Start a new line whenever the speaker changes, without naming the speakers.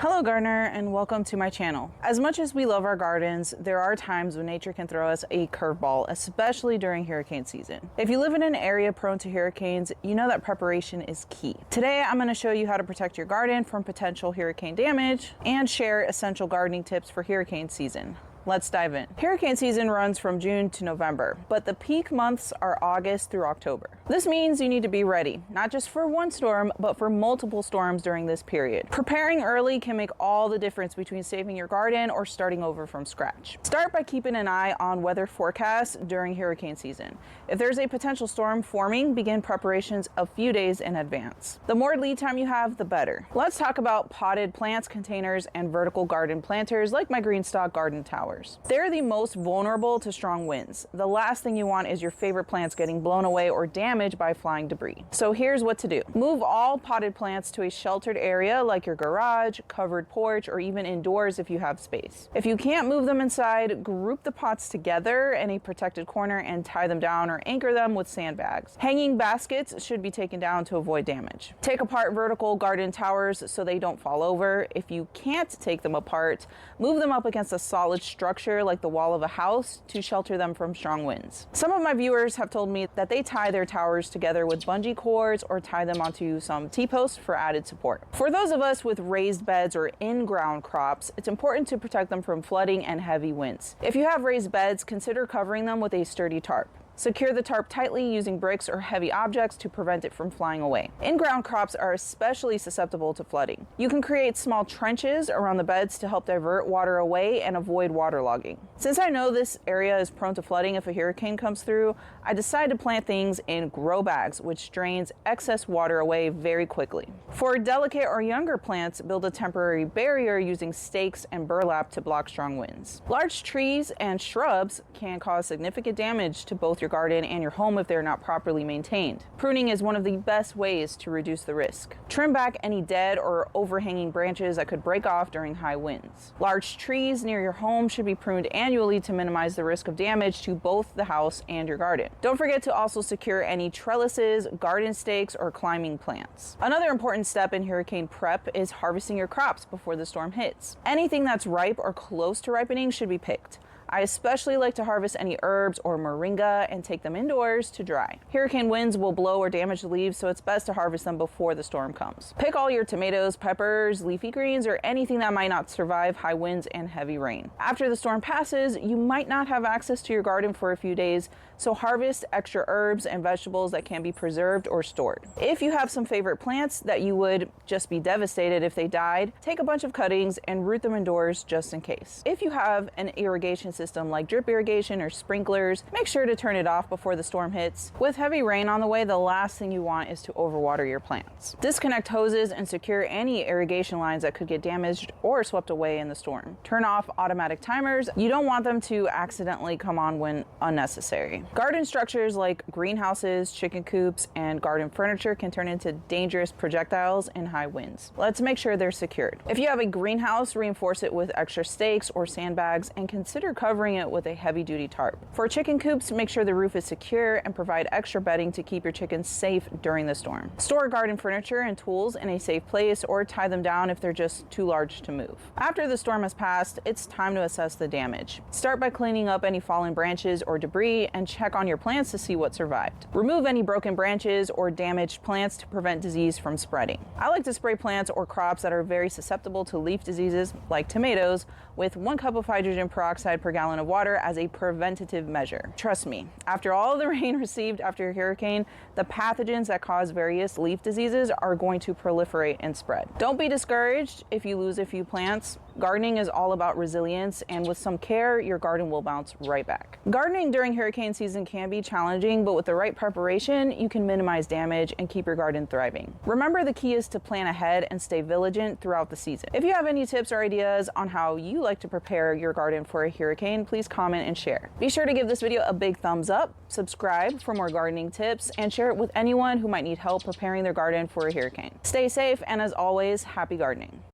Hello gardener, and welcome to my channel. As much as we love our gardens, there are times when nature can throw us a curveball, especially during hurricane season. If you live in an area prone to hurricanes, you know that preparation is key. Today I'm going to show you how to protect your garden from potential hurricane damage and share essential gardening tips for hurricane season. Let's dive in. Hurricane season runs from June to November, but the peak months are August through October. This means you need to be ready, not just for one storm, but for multiple storms during this period. Preparing early can make all the difference between saving your garden or starting over from scratch. Start by keeping an eye on weather forecasts during hurricane season. If there's a potential storm forming, begin preparations a few days in advance. The more lead time you have, the better. Let's talk about potted plants, containers, and vertical garden planters like my green stock garden tower. They're the most vulnerable to strong winds. The last thing you want is your favorite plants getting blown away or damaged by flying debris. So here's what to do. Move all potted plants to a sheltered area like your garage, covered porch, or even indoors if you have space. If you can't move them inside, group the pots together in a protected corner and tie them down or anchor them with sandbags. Hanging baskets should be taken down to avoid damage. Take apart vertical garden towers so they don't fall over. If you can't take them apart, move them up against a solid structure like the wall of a house to shelter them from strong winds. Some of my viewers have told me that they tie their towers together with bungee cords or tie them onto some T-posts for added support. For those of us with raised beds or in-ground crops, it's important to protect them from flooding and heavy winds. If you have raised beds, consider covering them with a sturdy tarp. Secure the tarp tightly using bricks or heavy objects to prevent it from flying away. In-ground crops are especially susceptible to flooding. You can create small trenches around the beds to help divert water away and avoid waterlogging. Since I know this area is prone to flooding if a hurricane comes through, I decided to plant things in grow bags, which drains excess water away very quickly. For delicate or younger plants, build a temporary barrier using stakes and burlap to block strong winds. Large trees and shrubs can cause significant damage to both your garden and your home if they're not properly maintained. Pruning is one of the best ways to reduce the risk. Trim back any dead or overhanging branches that could break off during high winds. Large trees near your home should be pruned annually to minimize the risk of damage to both the house and your garden. Don't forget to also secure any trellises, garden stakes, or climbing plants. Another important step in hurricane prep is harvesting your crops before the storm hits. Anything that's ripe or close to ripening should be picked. I especially like to harvest any herbs or moringa and take them indoors to dry. Hurricane winds will blow or damage the leaves, so it's best to harvest them before the storm comes. Pick all your tomatoes, peppers, leafy greens, or anything that might not survive high winds and heavy rain. After the storm passes, you might not have access to your garden for a few days, so harvest extra herbs and vegetables that can be preserved or stored. If you have some favorite plants that you would just be devastated if they died, take a bunch of cuttings and root them indoors just in case. If you have an irrigation system like drip irrigation or sprinklers, make sure to turn it off before the storm hits. With heavy rain on the way, the last thing you want is to overwater your plants. Disconnect hoses and secure any irrigation lines that could get damaged or swept away in the storm. Turn off automatic timers. You don't want them to accidentally come on when unnecessary. Garden structures like greenhouses, chicken coops, and garden furniture can turn into dangerous projectiles in high winds. Let's make sure they're secured. If you have a greenhouse, reinforce it with extra stakes or sandbags and consider covering it with a heavy-duty tarp. For chicken coops, make sure the roof is secure and provide extra bedding to keep your chickens safe during the storm. Store garden furniture and tools in a safe place or tie them down if they're just too large to move. After the storm has passed, it's time to assess the damage. Start by cleaning up any fallen branches or debris and check on your plants to see what survived. Remove any broken branches or damaged plants to prevent disease from spreading. I like to spray plants or crops that are very susceptible to leaf diseases like tomatoes with 1 cup of hydrogen peroxide per gallon of water as a preventative measure. Trust me, after all the rain received after a hurricane, the pathogens that cause various leaf diseases are going to proliferate and spread. Don't be discouraged if you lose a few plants. Gardening is all about resilience, and with some care, your garden will bounce right back. Gardening during hurricane season can be challenging, but with the right preparation, you can minimize damage and keep your garden thriving. Remember, the key is to plan ahead and stay vigilant throughout the season. If you have any tips or ideas on how you like to prepare your garden for a hurricane, please comment and share. Be sure to give this video a big thumbs up, subscribe for more gardening tips, and share it with anyone who might need help preparing their garden for a hurricane. Stay safe, and as always, happy gardening.